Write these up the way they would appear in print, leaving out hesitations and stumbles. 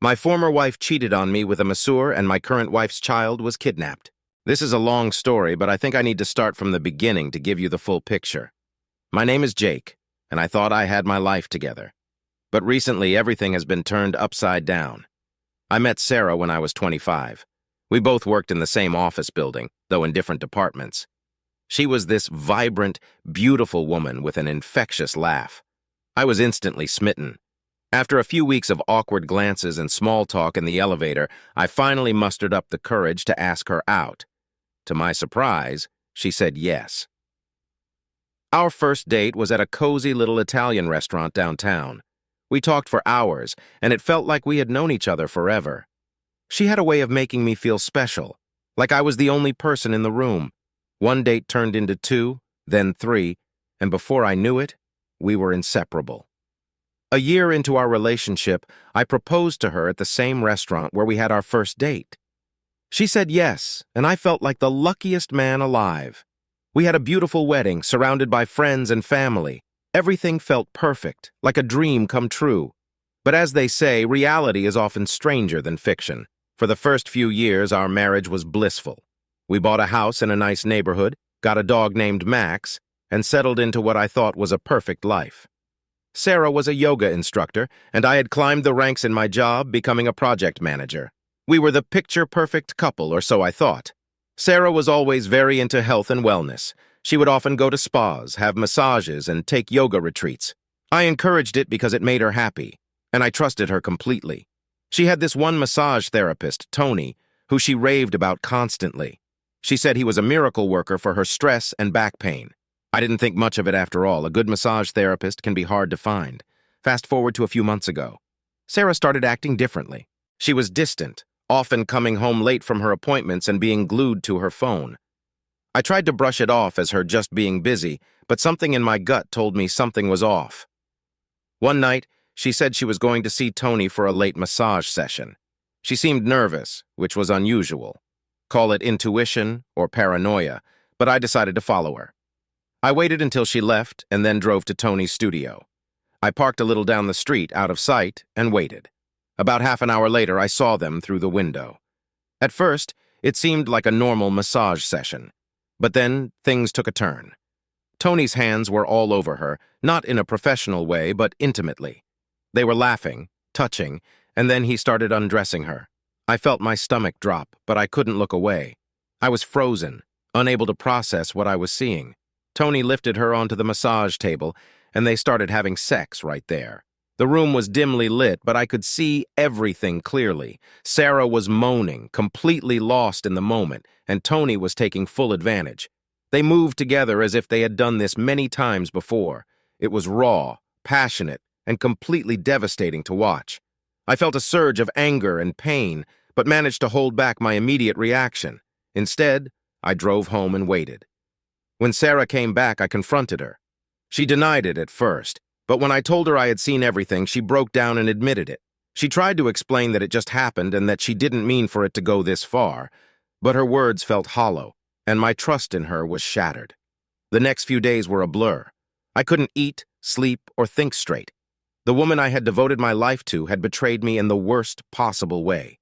My former wife cheated on me with a masseur, and my current wife's child was kidnapped. This is a long story, but I think I need to start from the beginning to give you the full picture. My name is Jake, and I thought I had my life together. But recently, everything has been turned upside down. I met Sarah when I was 25. We both worked in the same office building, though in different departments. She was this vibrant, beautiful woman with an infectious laugh. I was instantly smitten. After a few weeks of awkward glances and small talk in the elevator, I finally mustered up the courage to ask her out. To my surprise, she said yes. Our first date was at a cozy little Italian restaurant downtown. We talked for hours, and it felt like we had known each other forever. She had a way of making me feel special, like I was the only person in the room. One date turned into 2, then 3, and before I knew it, we were inseparable. A year into our relationship, I proposed to her at the same restaurant where we had our first date. She said yes, and I felt like the luckiest man alive. We had a beautiful wedding, surrounded by friends and family. Everything felt perfect, like a dream come true. But as they say, reality is often stranger than fiction. For the first few years, our marriage was blissful. We bought a house in a nice neighborhood, got a dog named Max, and settled into what I thought was a perfect life. Sarah was a yoga instructor, and I had climbed the ranks in my job, becoming a project manager. We were the picture-perfect couple, or so I thought. Sarah was always very into health and wellness. She would often go to spas, have massages, and take yoga retreats. I encouraged it because it made her happy, and I trusted her completely. She had this one massage therapist, Tony, who she raved about constantly. She said he was a miracle worker for her stress and back pain. I didn't think much of it after all. A good massage therapist can be hard to find. Fast forward to a few months ago. Sarah started acting differently. She was distant, often coming home late from her appointments and being glued to her phone. I tried to brush it off as her just being busy, but something in my gut told me something was off. One night, she said she was going to see Tony for a late massage session. She seemed nervous, which was unusual. Call it intuition or paranoia, but I decided to follow her. I waited until she left and then drove to Tony's studio. I parked a little down the street, out of sight, and waited. About half an hour later, I saw them through the window. At first, it seemed like a normal massage session. But then, things took a turn. Tony's hands were all over her, not in a professional way, but intimately. They were laughing, touching, and then he started undressing her. I felt my stomach drop, but I couldn't look away. I was frozen, unable to process what I was seeing. Tony lifted her onto the massage table, and they started having sex right there. The room was dimly lit, but I could see everything clearly. Sarah was moaning, completely lost in the moment, and Tony was taking full advantage. They moved together as if they had done this many times before. It was raw, passionate, and completely devastating to watch. I felt a surge of anger and pain, but managed to hold back my immediate reaction. Instead, I drove home and waited. When Sarah came back, I confronted her. She denied it at first, but when I told her I had seen everything, she broke down and admitted it. She tried to explain that it just happened and that she didn't mean for it to go this far, but her words felt hollow, and my trust in her was shattered. The next few days were a blur. I couldn't eat, sleep, or think straight. The woman I had devoted my life to had betrayed me in the worst possible way.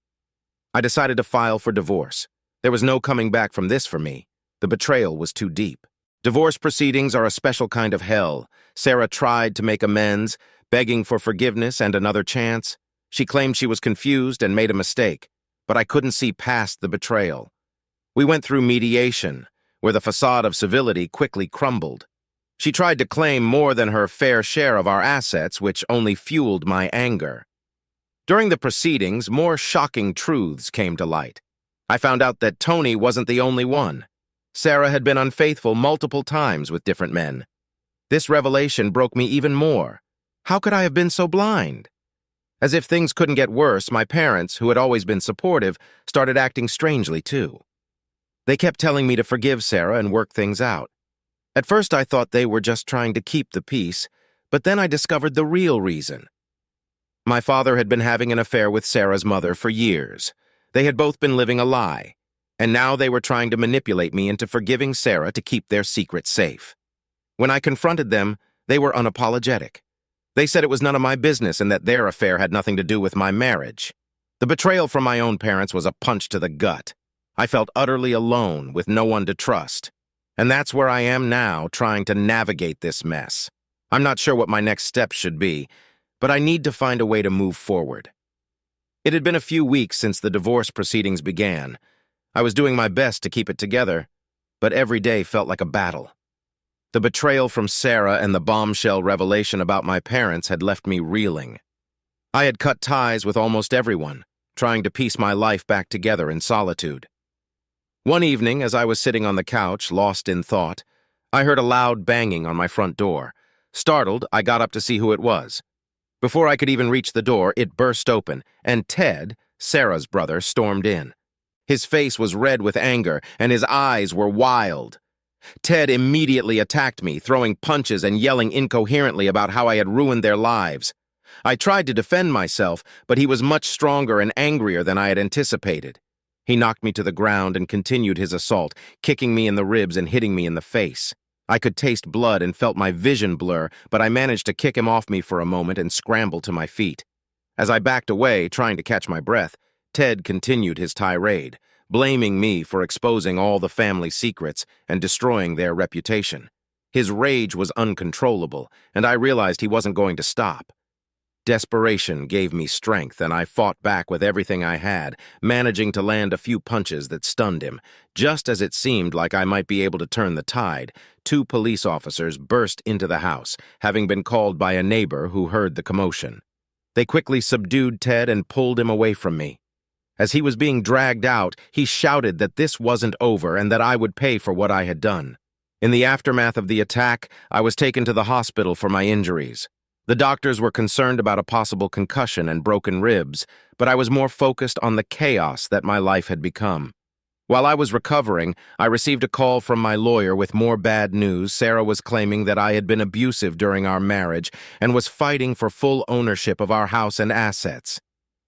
I decided to file for divorce. There was no coming back from this for me. The betrayal was too deep. Divorce proceedings are a special kind of hell. Sarah tried to make amends, begging for forgiveness and another chance. She claimed she was confused and made a mistake, but I couldn't see past the betrayal. We went through mediation, where the facade of civility quickly crumbled. She tried to claim more than her fair share of our assets, which only fueled my anger. During the proceedings, more shocking truths came to light. I found out that Tony wasn't the only one. Sarah had been unfaithful multiple times with different men. This revelation broke me even more. How could I have been so blind? As if things couldn't get worse, my parents, who had always been supportive, started acting strangely too. They kept telling me to forgive Sarah and work things out. At first I thought they were just trying to keep the peace, but then I discovered the real reason. My father had been having an affair with Sarah's mother for years. They had both been living a lie, and now they were trying to manipulate me into forgiving Sarah to keep their secret safe. When I confronted them, they were unapologetic. They said it was none of my business and that their affair had nothing to do with my marriage. The betrayal from my own parents was a punch to the gut. I felt utterly alone, with no one to trust. And that's where I am now, trying to navigate this mess. I'm not sure what my next steps should be, but I need to find a way to move forward. It had been a few weeks since the divorce proceedings began. I was doing my best to keep it together, but every day felt like a battle. The betrayal from Sarah and the bombshell revelation about my parents had left me reeling. I had cut ties with almost everyone, trying to piece my life back together in solitude. One evening, as I was sitting on the couch, lost in thought, I heard a loud banging on my front door. Startled, I got up to see who it was. Before I could even reach the door, it burst open, and Ted, Sarah's brother, stormed in. His face was red with anger, and his eyes were wild. Ted immediately attacked me, throwing punches and yelling incoherently about how I had ruined their lives. I tried to defend myself, but he was much stronger and angrier than I had anticipated. He knocked me to the ground and continued his assault, kicking me in the ribs and hitting me in the face. I could taste blood and felt my vision blur, but I managed to kick him off me for a moment and scramble to my feet. As I backed away, trying to catch my breath, Ted continued his tirade, blaming me for exposing all the family secrets and destroying their reputation. His rage was uncontrollable, and I realized he wasn't going to stop. Desperation gave me strength, and I fought back with everything I had, managing to land a few punches that stunned him. Just as it seemed like I might be able to turn the tide, 2 police officers burst into the house, having been called by a neighbor who heard the commotion. They quickly subdued Ted and pulled him away from me. As he was being dragged out, he shouted that this wasn't over and that I would pay for what I had done. In the aftermath of the attack, I was taken to the hospital for my injuries. The doctors were concerned about a possible concussion and broken ribs, but I was more focused on the chaos that my life had become. While I was recovering, I received a call from my lawyer with more bad news. Sarah was claiming that I had been abusive during our marriage and was fighting for full ownership of our house and assets.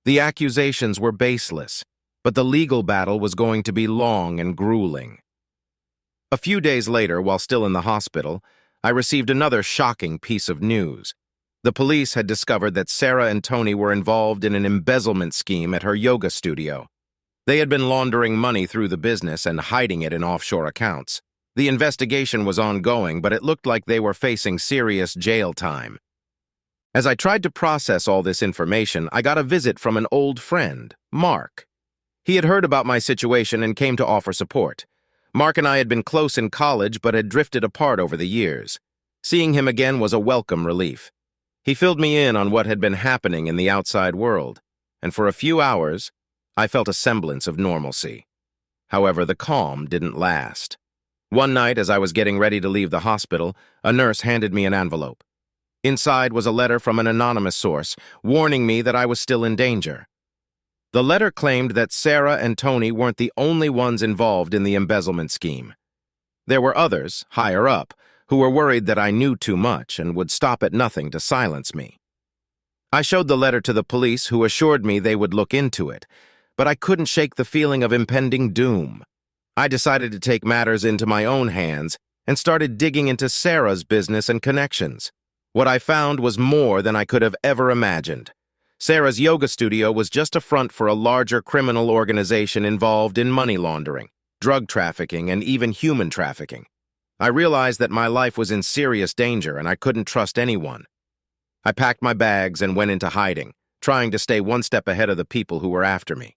The accusations were baseless, but the legal battle was going to be long and grueling. A few days later, while still in the hospital, I received another shocking piece of news. The police had discovered that Sarah and Tony were involved in an embezzlement scheme at her yoga studio. They had been laundering money through the business and hiding it in offshore accounts. The investigation was ongoing, but it looked like they were facing serious jail time. As I tried to process all this information, I got a visit from an old friend, Mark. He had heard about my situation and came to offer support. Mark and I had been close in college but had drifted apart over the years. Seeing him again was a welcome relief. He filled me in on what had been happening in the outside world, and for a few hours, I felt a semblance of normalcy. However, the calm didn't last. One night, as I was getting ready to leave the hospital, a nurse handed me an envelope. Inside was a letter from an anonymous source, warning me that I was still in danger. The letter claimed that Sarah and Tony weren't the only ones involved in the embezzlement scheme. There were others, higher up, who were worried that I knew too much and would stop at nothing to silence me. I showed the letter to the police, who assured me they would look into it, but I couldn't shake the feeling of impending doom. I decided to take matters into my own hands and started digging into Sarah's business and connections. What I found was more than I could have ever imagined. Sarah's yoga studio was just a front for a larger criminal organization involved in money laundering, drug trafficking, and even human trafficking. I realized that my life was in serious danger and I couldn't trust anyone. I packed my bags and went into hiding, trying to stay one step ahead of the people who were after me.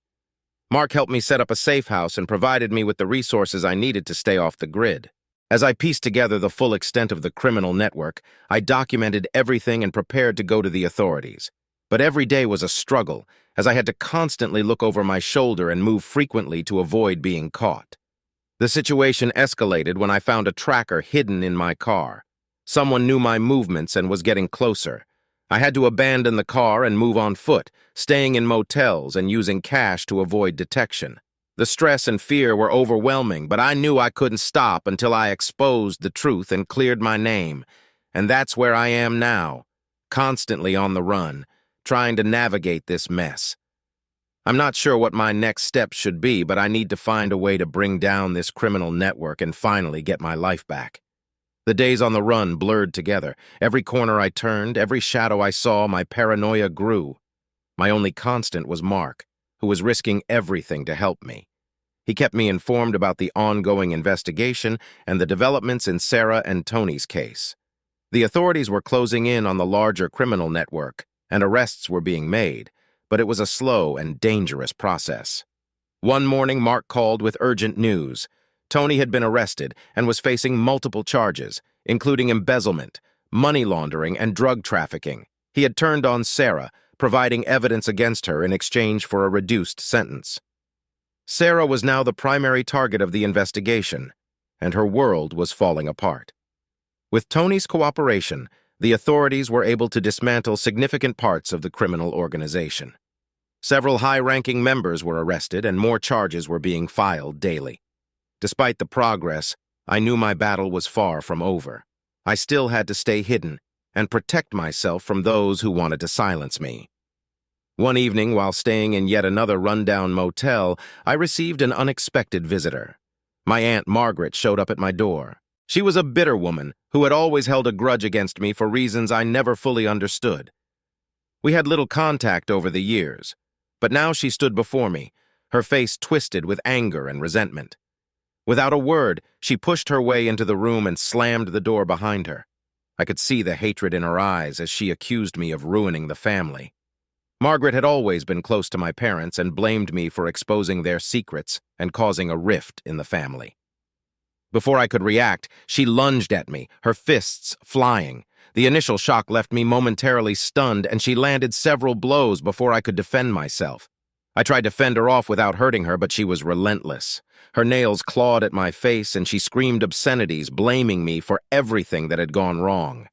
Mark helped me set up a safe house and provided me with the resources I needed to stay off the grid. As I pieced together the full extent of the criminal network, I documented everything and prepared to go to the authorities. But every day was a struggle, as I had to constantly look over my shoulder and move frequently to avoid being caught. The situation escalated when I found a tracker hidden in my car. Someone knew my movements and was getting closer. I had to abandon the car and move on foot, staying in motels and using cash to avoid detection. The stress and fear were overwhelming, but I knew I couldn't stop until I exposed the truth and cleared my name. And that's where I am now, constantly on the run, trying to navigate this mess. I'm not sure what my next steps should be, but I need to find a way to bring down this criminal network and finally get my life back. The days on the run blurred together. Every corner I turned, every shadow I saw, my paranoia grew. My only constant was Mark, who was risking everything to help me. He kept me informed about the ongoing investigation and the developments in Sarah and Tony's case. The authorities were closing in on the larger criminal network, and arrests were being made, but it was a slow and dangerous process. One morning, Mark called with urgent news. Tony had been arrested and was facing multiple charges, including embezzlement, money laundering, and drug trafficking. He had turned on Sarah, providing evidence against her in exchange for a reduced sentence. Sarah was now the primary target of the investigation, and her world was falling apart. With Tony's cooperation, the authorities were able to dismantle significant parts of the criminal organization. Several high-ranking members were arrested and more charges were being filed daily. Despite the progress, I knew my battle was far from over. I still had to stay hidden and protect myself from those who wanted to silence me. One evening, while staying in yet another rundown motel, I received an unexpected visitor. My Aunt Margaret showed up at my door. She was a bitter woman who had always held a grudge against me for reasons I never fully understood. We had little contact over the years, but now she stood before me, her face twisted with anger and resentment. Without a word, she pushed her way into the room and slammed the door behind her. I could see the hatred in her eyes as she accused me of ruining the family. Margaret had always been close to my parents and blamed me for exposing their secrets and causing a rift in the family. Before I could react, she lunged at me, her fists flying. The initial shock left me momentarily stunned, and she landed several blows before I could defend myself. I tried to fend her off without hurting her, but she was relentless. Her nails clawed at my face, and she screamed obscenities, blaming me for everything that had gone wrong.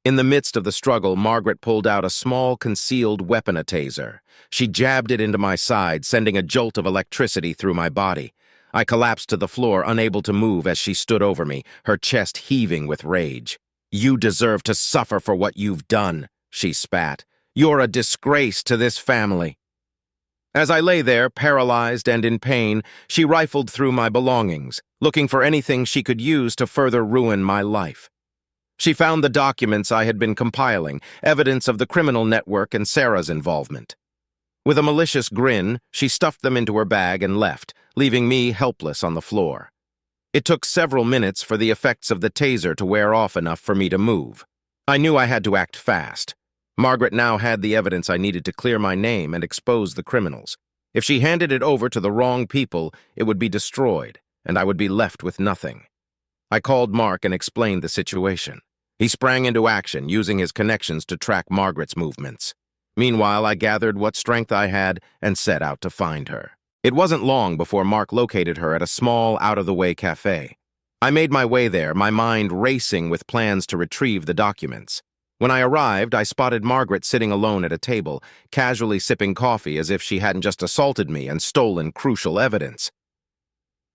In the midst of the struggle, Margaret pulled out a small, concealed weapon, a taser. She jabbed it into my side, sending a jolt of electricity through my body. I collapsed to the floor, unable to move as she stood over me, her chest heaving with rage. "You deserve to suffer for what you've done," she spat. "You're a disgrace to this family." As I lay there, paralyzed and in pain, she rifled through my belongings, looking for anything she could use to further ruin my life. She found the documents I had been compiling, evidence of the criminal network and Sarah's involvement. With a malicious grin, she stuffed them into her bag and left, leaving me helpless on the floor. It took several minutes for the effects of the taser to wear off enough for me to move. I knew I had to act fast. Margaret now had the evidence I needed to clear my name and expose the criminals. If she handed it over to the wrong people, it would be destroyed, and I would be left with nothing. I called Mark and explained the situation. He sprang into action, using his connections to track Margaret's movements. Meanwhile, I gathered what strength I had and set out to find her. It wasn't long before Mark located her at a small, out-of-the-way cafe. I made my way there, my mind racing with plans to retrieve the documents. When I arrived, I spotted Margaret sitting alone at a table, casually sipping coffee as if she hadn't just assaulted me and stolen crucial evidence.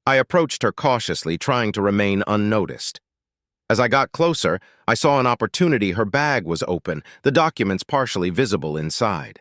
I approached her cautiously, trying to remain unnoticed. As I got closer, I saw an opportunity. Her bag was open, the documents partially visible inside.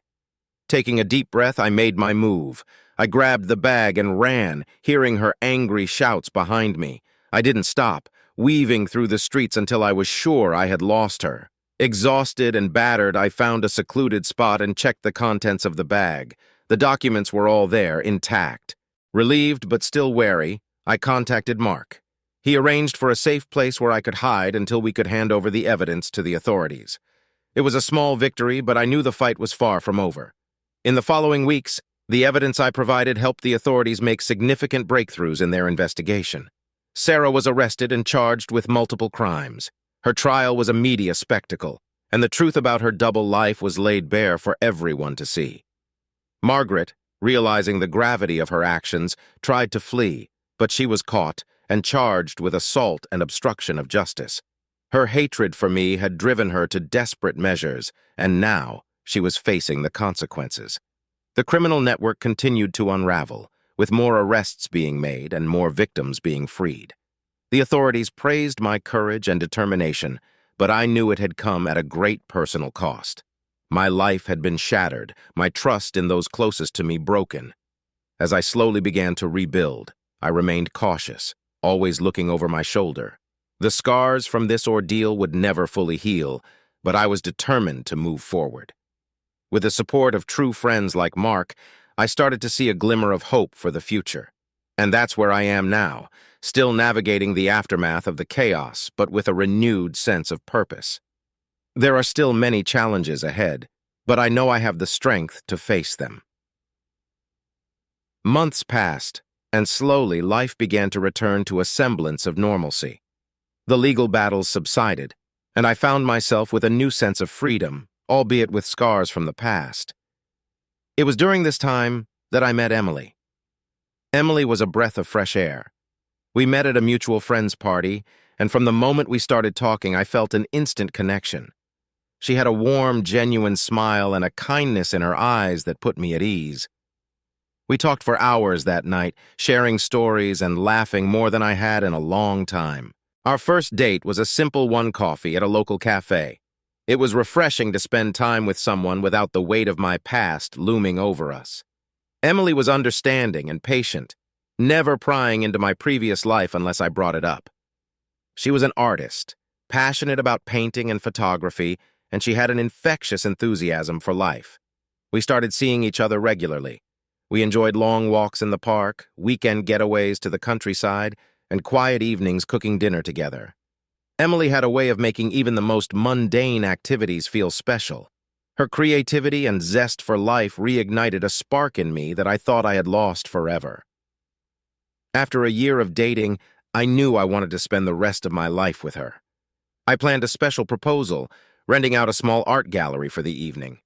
Taking a deep breath, I made my move. I grabbed the bag and ran, hearing her angry shouts behind me. I didn't stop, weaving through the streets until I was sure I had lost her. Exhausted and battered, I found a secluded spot and checked the contents of the bag. The documents were all there, intact. Relieved but still wary, I contacted Mark. He arranged for a safe place where I could hide until we could hand over the evidence to the authorities. It was a small victory, but I knew the fight was far from over. In the following weeks, the evidence I provided helped the authorities make significant breakthroughs in their investigation. Sarah was arrested and charged with multiple crimes. Her trial was a media spectacle, and the truth about her double life was laid bare for everyone to see. Margaret, realizing the gravity of her actions, tried to flee, but she was caught and charged with assault and obstruction of justice. Her hatred for me had driven her to desperate measures, and now she was facing the consequences. The criminal network continued to unravel, with more arrests being made and more victims being freed. The authorities praised my courage and determination, but I knew it had come at a great personal cost. My life had been shattered, my trust in those closest to me broken. As I slowly began to rebuild, I remained cautious, always looking over my shoulder. The scars from this ordeal would never fully heal, but I was determined to move forward. With the support of true friends like Mark, I started to see a glimmer of hope for the future. And that's where I am now, still navigating the aftermath of the chaos, but with a renewed sense of purpose. There are still many challenges ahead, but I know I have the strength to face them. Months passed, and slowly life began to return to a semblance of normalcy. The legal battles subsided, and I found myself with a new sense of freedom, albeit with scars from the past. It was during this time that I met Emily. Emily was a breath of fresh air. We met at a mutual friend's party, and from the moment we started talking, I felt an instant connection. She had a warm, genuine smile and a kindness in her eyes that put me at ease. We talked for hours that night, sharing stories and laughing more than I had in a long time. Our first date was a simple coffee at a local cafe. It was refreshing to spend time with someone without the weight of my past looming over us. Emily was understanding and patient, never prying into my previous life unless I brought it up. She was an artist, passionate about painting and photography, and she had an infectious enthusiasm for life. We started seeing each other regularly. We enjoyed long walks in the park, weekend getaways to the countryside, and quiet evenings cooking dinner together. Emily had a way of making even the most mundane activities feel special. Her creativity and zest for life reignited a spark in me that I thought I had lost forever. After a year of dating, I knew I wanted to spend the rest of my life with her. I planned a special proposal, renting out a small art gallery for the evening.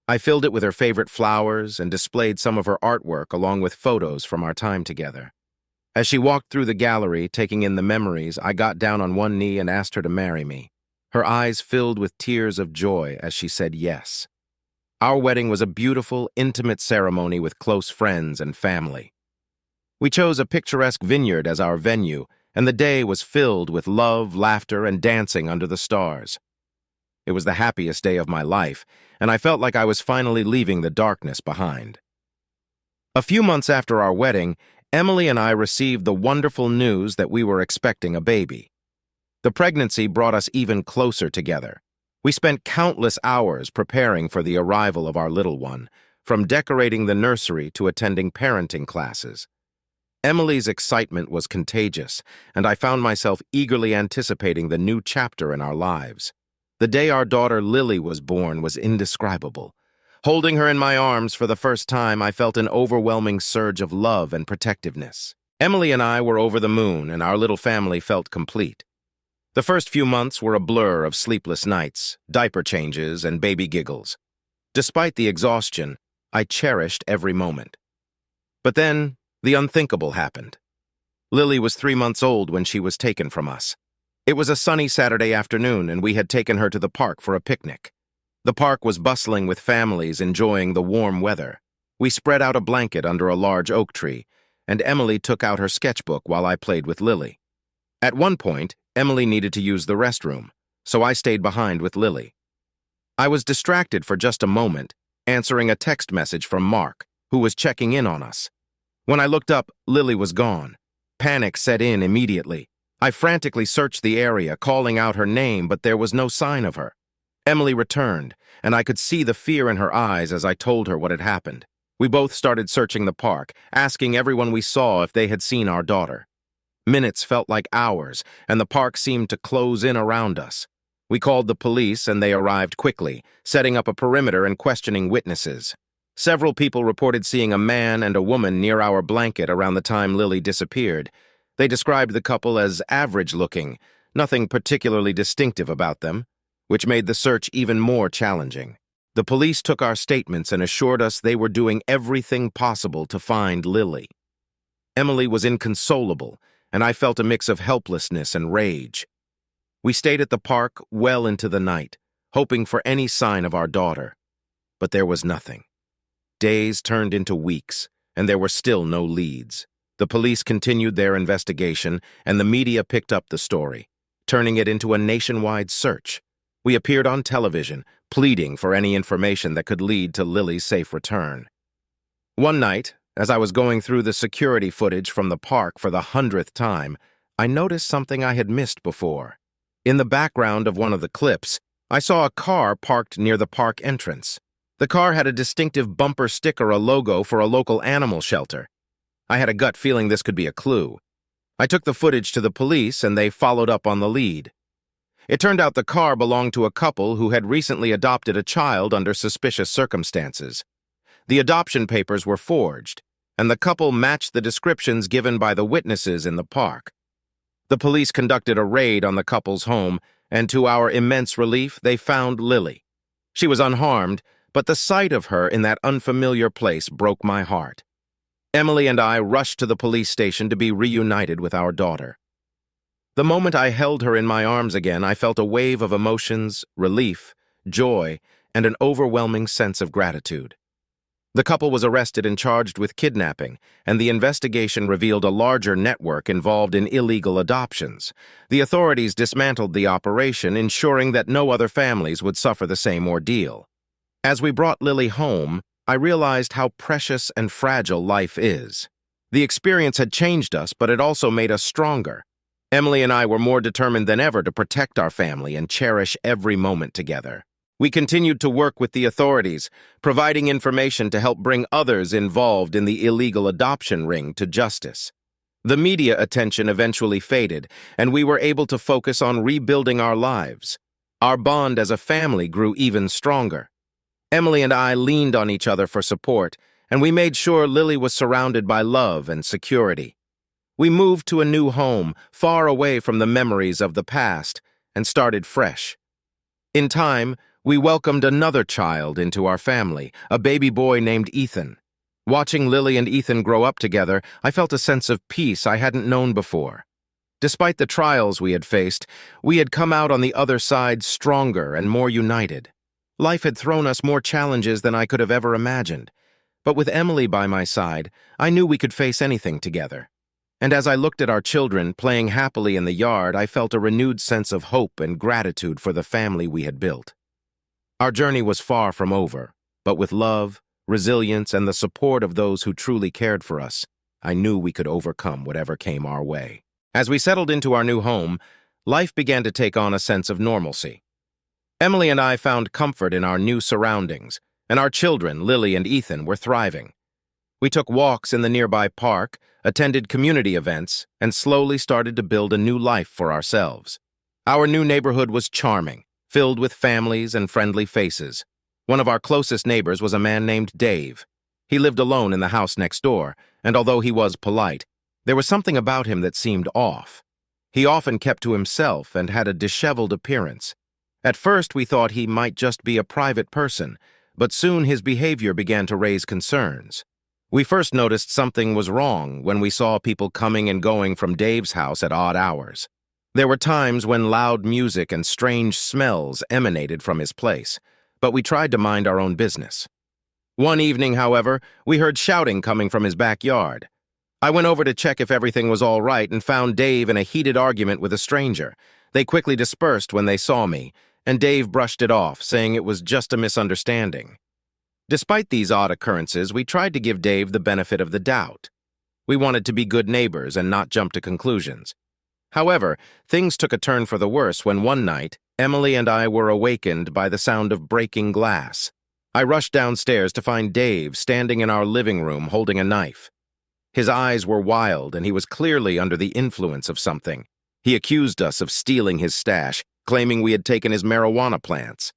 I filled it with her favorite flowers and displayed some of her artwork along with photos from our time together. As she walked through the gallery, taking in the memories, I got down on one knee and asked her to marry me. Her eyes filled with tears of joy as she said yes. Our wedding was a beautiful, intimate ceremony with close friends and family. We chose a picturesque vineyard as our venue, and the day was filled with love, laughter, and dancing under the stars. It was the happiest day of my life, and I felt like I was finally leaving the darkness behind. A few months after our wedding, Emily and I received the wonderful news that we were expecting a baby. The pregnancy brought us even closer together. We spent countless hours preparing for the arrival of our little one, from decorating the nursery to attending parenting classes. Emily's excitement was contagious, and I found myself eagerly anticipating the new chapter in our lives. The day our daughter Lily was born was indescribable. Holding her in my arms for the first time, I felt an overwhelming surge of love and protectiveness. Emily and I were over the moon, and our little family felt complete. The first few months were a blur of sleepless nights, diaper changes, and baby giggles. Despite the exhaustion, I cherished every moment. But then, the unthinkable happened. Lily was 3 months old when she was taken from us. It was a sunny Saturday afternoon, and we had taken her to the park for a picnic. The park was bustling with families enjoying the warm weather. We spread out a blanket under a large oak tree, and Emily took out her sketchbook while I played with Lily. At one point, Emily needed to use the restroom, so I stayed behind with Lily. I was distracted for just a moment, answering a text message from Mark, who was checking in on us. When I looked up, Lily was gone. Panic set in immediately. I frantically searched the area, calling out her name, but there was no sign of her. Emily returned, and I could see the fear in her eyes as I told her what had happened. We both started searching the park, asking everyone we saw if they had seen our daughter. Minutes felt like hours, and the park seemed to close in around us. We called the police, and they arrived quickly, setting up a perimeter and questioning witnesses. Several people reported seeing a man and a woman near our blanket around the time Lily disappeared. They described the couple as average-looking, nothing particularly distinctive about them, which made the search even more challenging. The police took our statements and assured us they were doing everything possible to find Lily. Emily was inconsolable, and I felt a mix of helplessness and rage. We stayed at the park well into the night, hoping for any sign of our daughter. But there was nothing. Days turned into weeks, and there were still no leads. The police continued their investigation, and the media picked up the story, turning it into a nationwide search. We appeared on television, pleading for any information that could lead to Lily's safe return. One night, as I was going through the security footage from the park for the 100th time, I noticed something I had missed before. In the background of one of the clips, I saw a car parked near the park entrance. The car had a distinctive bumper sticker, a logo for a local animal shelter. I had a gut feeling this could be a clue. I took the footage to the police, and they followed up on the lead. It turned out the car belonged to a couple who had recently adopted a child under suspicious circumstances. The adoption papers were forged, and the couple matched the descriptions given by the witnesses in the park. The police conducted a raid on the couple's home, and to our immense relief, they found Lily. She was unharmed, but the sight of her in that unfamiliar place broke my heart. Emily and I rushed to the police station to be reunited with our daughter. The moment I held her in my arms again, I felt a wave of emotions, relief, joy, and an overwhelming sense of gratitude. The couple was arrested and charged with kidnapping, and the investigation revealed a larger network involved in illegal adoptions. The authorities dismantled the operation, ensuring that no other families would suffer the same ordeal. As we brought Lily home, I realized how precious and fragile life is. The experience had changed us, but it also made us stronger. Emily and I were more determined than ever to protect our family and cherish every moment together. We continued to work with the authorities, providing information to help bring others involved in the illegal adoption ring to justice. The media attention eventually faded, and we were able to focus on rebuilding our lives. Our bond as a family grew even stronger. Emily and I leaned on each other for support, and we made sure Lily was surrounded by love and security. We moved to a new home, far away from the memories of the past, and started fresh. In time, we welcomed another child into our family, a baby boy named Ethan. Watching Lily and Ethan grow up together, I felt a sense of peace I hadn't known before. Despite the trials we had faced, we had come out on the other side stronger and more united. Life had thrown us more challenges than I could have ever imagined. But with Emily by my side, I knew we could face anything together. And as I looked at our children playing happily in the yard, I felt a renewed sense of hope and gratitude for the family we had built. Our journey was far from over, but with love, resilience, and the support of those who truly cared for us, I knew we could overcome whatever came our way. As we settled into our new home, life began to take on a sense of normalcy. Emily and I found comfort in our new surroundings, and our children, Lily and Ethan, were thriving. We took walks in the nearby park, attended community events, and slowly started to build a new life for ourselves. Our new neighborhood was charming, filled with families and friendly faces. One of our closest neighbors was a man named Dave. He lived alone in the house next door, and although he was polite, there was something about him that seemed off. He often kept to himself and had a disheveled appearance. At first, we thought he might just be a private person, but soon his behavior began to raise concerns. We first noticed something was wrong when we saw people coming and going from Dave's house at odd hours. There were times when loud music and strange smells emanated from his place, but we tried to mind our own business. One evening, however, we heard shouting coming from his backyard. I went over to check if everything was all right and found Dave in a heated argument with a stranger. They quickly dispersed when they saw me, and Dave brushed it off, saying it was just a misunderstanding. Despite these odd occurrences, we tried to give Dave the benefit of the doubt. We wanted to be good neighbors and not jump to conclusions. However, things took a turn for the worse when one night, Emily and I were awakened by the sound of breaking glass. I rushed downstairs to find Dave standing in our living room holding a knife. His eyes were wild, and he was clearly under the influence of something. He accused us of stealing his stash, claiming we had taken his marijuana plants.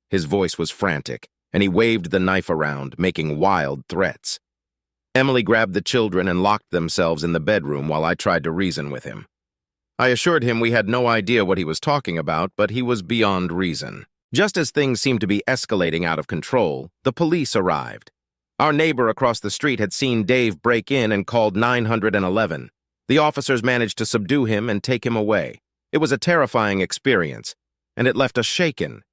His voice was frantic, and he waved the knife around, making wild threats. Emily grabbed the children and locked themselves in the bedroom while I tried to reason with him. I assured him we had no idea what he was talking about, but he was beyond reason. Just as things seemed to be escalating out of control, the police arrived. Our neighbor across the street had seen Dave break in and called 911. The officers managed to subdue him and take him away. It was a terrifying experience, and it left us shaken.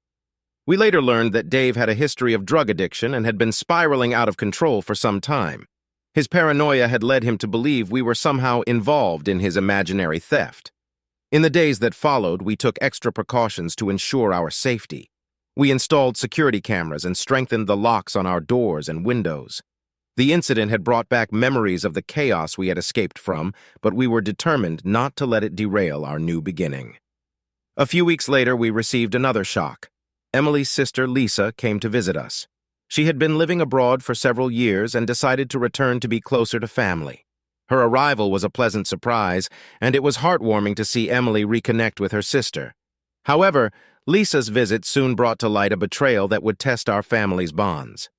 We later learned that Dave had a history of drug addiction and had been spiraling out of control for some time. His paranoia had led him to believe we were somehow involved in his imaginary theft. In the days that followed, we took extra precautions to ensure our safety. We installed security cameras and strengthened the locks on our doors and windows. The incident had brought back memories of the chaos we had escaped from, but we were determined not to let it derail our new beginning. A few weeks later, we received another shock. Emily's sister, Lisa, came to visit us. She had been living abroad for several years and decided to return to be closer to family. Her arrival was a pleasant surprise, and it was heartwarming to see Emily reconnect with her sister. However, Lisa's visit soon brought to light a betrayal that would test our family's bonds.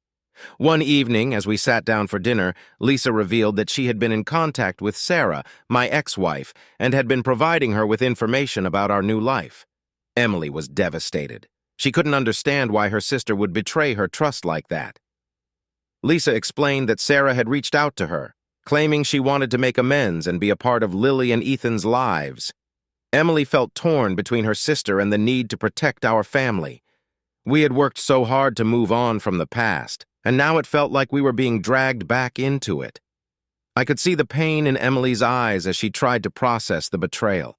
One evening, as we sat down for dinner, Lisa revealed that she had been in contact with Sarah, my ex-wife, and had been providing her with information about our new life. Emily was devastated. She couldn't understand why her sister would betray her trust like that. Lisa explained that Sarah had reached out to her, claiming she wanted to make amends and be a part of Lily and Ethan's lives. Emily felt torn between her sister and the need to protect our family. We had worked so hard to move on from the past, and now it felt like we were being dragged back into it. I could see the pain in Emily's eyes as she tried to process the betrayal.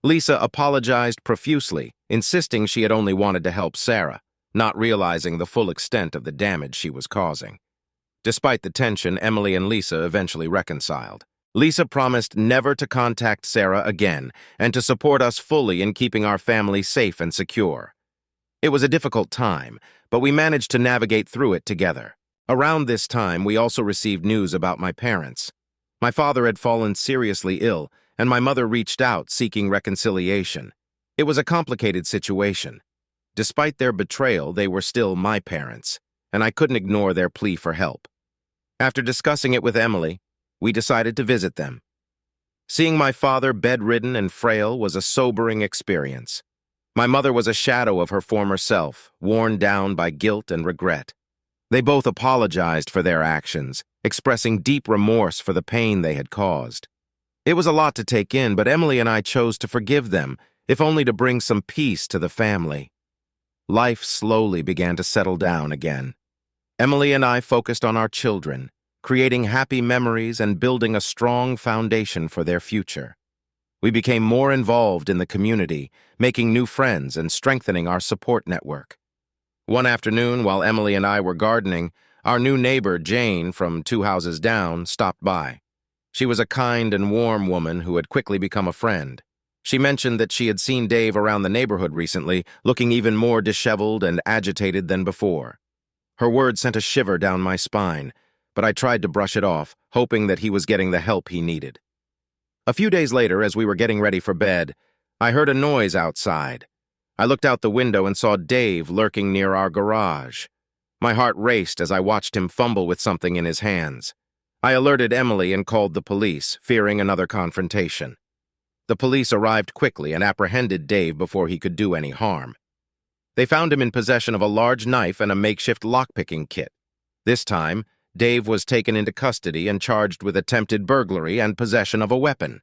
Lisa apologized profusely, insisting she had only wanted to help Sarah, not realizing the full extent of the damage she was causing. Despite the tension, Emily and Lisa eventually reconciled. Lisa promised never to contact Sarah again and to support us fully in keeping our family safe and secure. It was a difficult time, but we managed to navigate through it together. Around this time, we also received news about my parents. My father had fallen seriously ill, and my mother reached out seeking reconciliation. It was a complicated situation. Despite their betrayal, they were still my parents, and I couldn't ignore their plea for help. After discussing it with Emily, we decided to visit them. Seeing my father bedridden and frail was a sobering experience. My mother was a shadow of her former self, worn down by guilt and regret. They both apologized for their actions, expressing deep remorse for the pain they had caused. It was a lot to take in, but Emily and I chose to forgive them, if only to bring some peace to the family. Life slowly began to settle down again. Emily and I focused on our children, creating happy memories and building a strong foundation for their future. We became more involved in the community, making new friends and strengthening our support network. One afternoon, while Emily and I were gardening, our new neighbor, Jane, from 2 houses down, stopped by. She was a kind and warm woman who had quickly become a friend. She mentioned that she had seen Dave around the neighborhood recently, looking even more disheveled and agitated than before. Her words sent a shiver down my spine, but I tried to brush it off, hoping that he was getting the help he needed. A few days later, as we were getting ready for bed, I heard a noise outside. I looked out the window and saw Dave lurking near our garage. My heart raced as I watched him fumble with something in his hands. I alerted Emily and called the police, fearing another confrontation. The police arrived quickly and apprehended Dave before he could do any harm. They found him in possession of a large knife and a makeshift lockpicking kit. This time, Dave was taken into custody and charged with attempted burglary and possession of a weapon.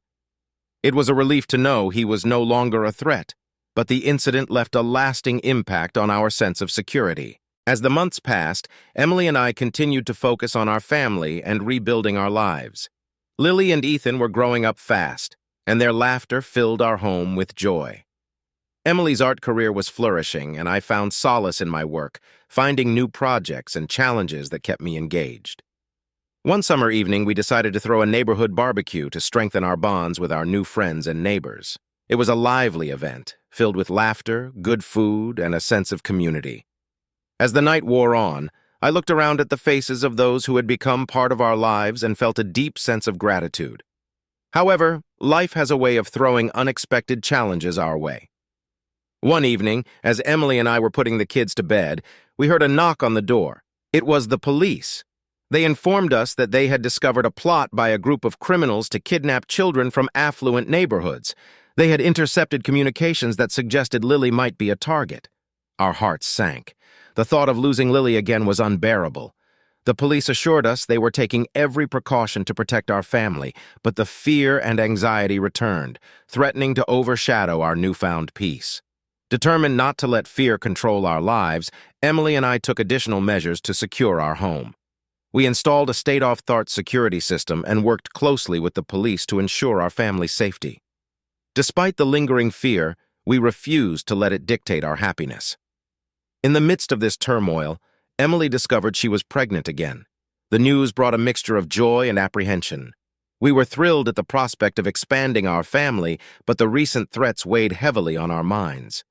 It was a relief to know he was no longer a threat, but the incident left a lasting impact on our sense of security. As the months passed, Emily and I continued to focus on our family and rebuilding our lives. Lily and Ethan were growing up fast, and their laughter filled our home with joy. Emily's art career was flourishing, and I found solace in my work, finding new projects and challenges that kept me engaged. One summer evening, we decided to throw a neighborhood barbecue to strengthen our bonds with our new friends and neighbors. It was a lively event, filled with laughter, good food, and a sense of community. As the night wore on, I looked around at the faces of those who had become part of our lives and felt a deep sense of gratitude. However, life has a way of throwing unexpected challenges our way. One evening, as Emily and I were putting the kids to bed, we heard a knock on the door. It was the police. They informed us that they had discovered a plot by a group of criminals to kidnap children from affluent neighborhoods. They had intercepted communications that suggested Lily might be a target. Our hearts sank. The thought of losing Lily again was unbearable. The police assured us they were taking every precaution to protect our family, but the fear and anxiety returned, threatening to overshadow our newfound peace. Determined not to let fear control our lives, Emily and I took additional measures to secure our home. We installed a state-of-the-art security system and worked closely with the police to ensure our family's safety. Despite the lingering fear, we refused to let it dictate our happiness. In the midst of this turmoil, Emily discovered she was pregnant again. The news brought a mixture of joy and apprehension. We were thrilled at the prospect of expanding our family, but the recent threats weighed heavily on our minds.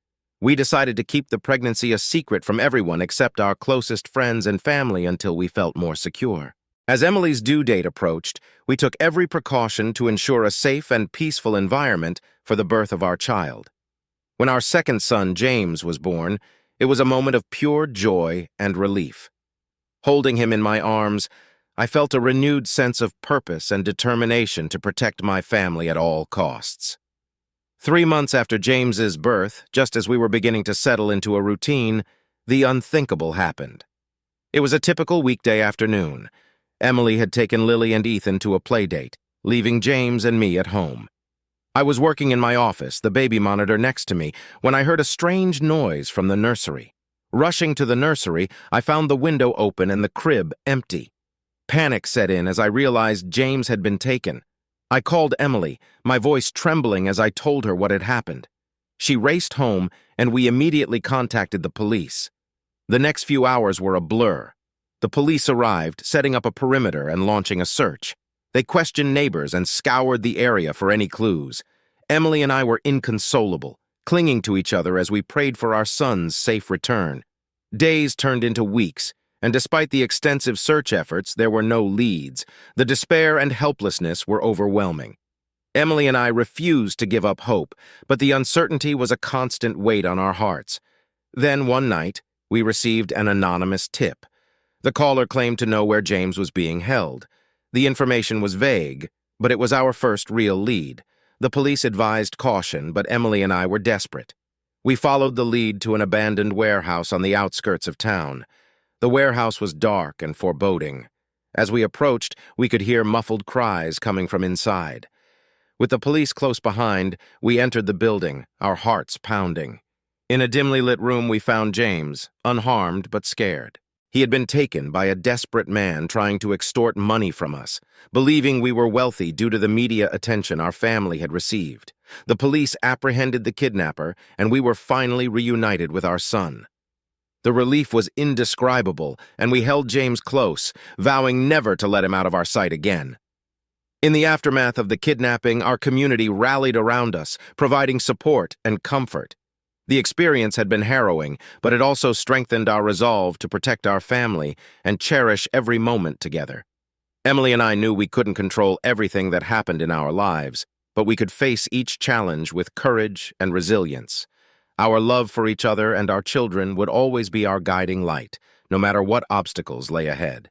We decided to keep the pregnancy a secret from everyone except our closest friends and family until we felt more secure. As Emily's due date approached, we took every precaution to ensure a safe and peaceful environment for the birth of our child. When our second son, James, was born, it was a moment of pure joy and relief. Holding him in my arms, I felt a renewed sense of purpose and determination to protect my family at all costs. 3 months after James's birth, just as we were beginning to settle into a routine, the unthinkable happened. It was a typical weekday afternoon. Emily had taken Lily and Ethan to a play date, leaving James and me at home. I was working in my office, the baby monitor next to me, when I heard a strange noise from the nursery. Rushing to the nursery, I found the window open and the crib empty. Panic set in as I realized James had been taken. I called Emily, my voice trembling as I told her what had happened. She raced home, and we immediately contacted the police. The next few hours were a blur. The police arrived, setting up a perimeter and launching a search. They questioned neighbors and scoured the area for any clues. Emily and I were inconsolable, clinging to each other as we prayed for our son's safe return. Days turned into weeks, and despite the extensive search efforts, there were no leads. The despair and helplessness were overwhelming. Emily and I refused to give up hope, but the uncertainty was a constant weight on our hearts. Then, one night, we received an anonymous tip. The caller claimed to know where James was being held. The information was vague, but it was our first real lead. The police advised caution, but Emily and I were desperate. We followed the lead to an abandoned warehouse on the outskirts of town. The warehouse was dark and foreboding. As we approached, we could hear muffled cries coming from inside. With the police close behind, we entered the building, our hearts pounding. In a dimly lit room, we found James, unharmed but scared. He had been taken by a desperate man trying to extort money from us, believing we were wealthy due to the media attention our family had received. The police apprehended the kidnapper, and we were finally reunited with our son. The relief was indescribable, and we held James close, vowing never to let him out of our sight again. In the aftermath of the kidnapping, our community rallied around us, providing support and comfort. The experience had been harrowing, but it also strengthened our resolve to protect our family and cherish every moment together. Emily and I knew we couldn't control everything that happened in our lives, but we could face each challenge with courage and resilience. Our love for each other and our children would always be our guiding light, no matter what obstacles lay ahead.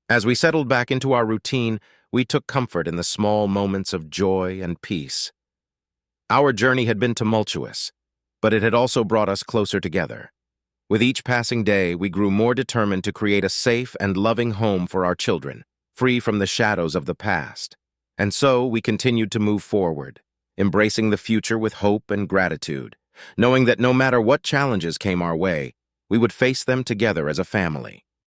As we settled back into our routine, we took comfort in the small moments of joy and peace. Our journey had been tumultuous, but it had also brought us closer together. With each passing day, we grew more determined to create a safe and loving home for our children, free from the shadows of the past. And so we continued to move forward, embracing the future with hope and gratitude, knowing that no matter what challenges came our way, we would face them together as a family.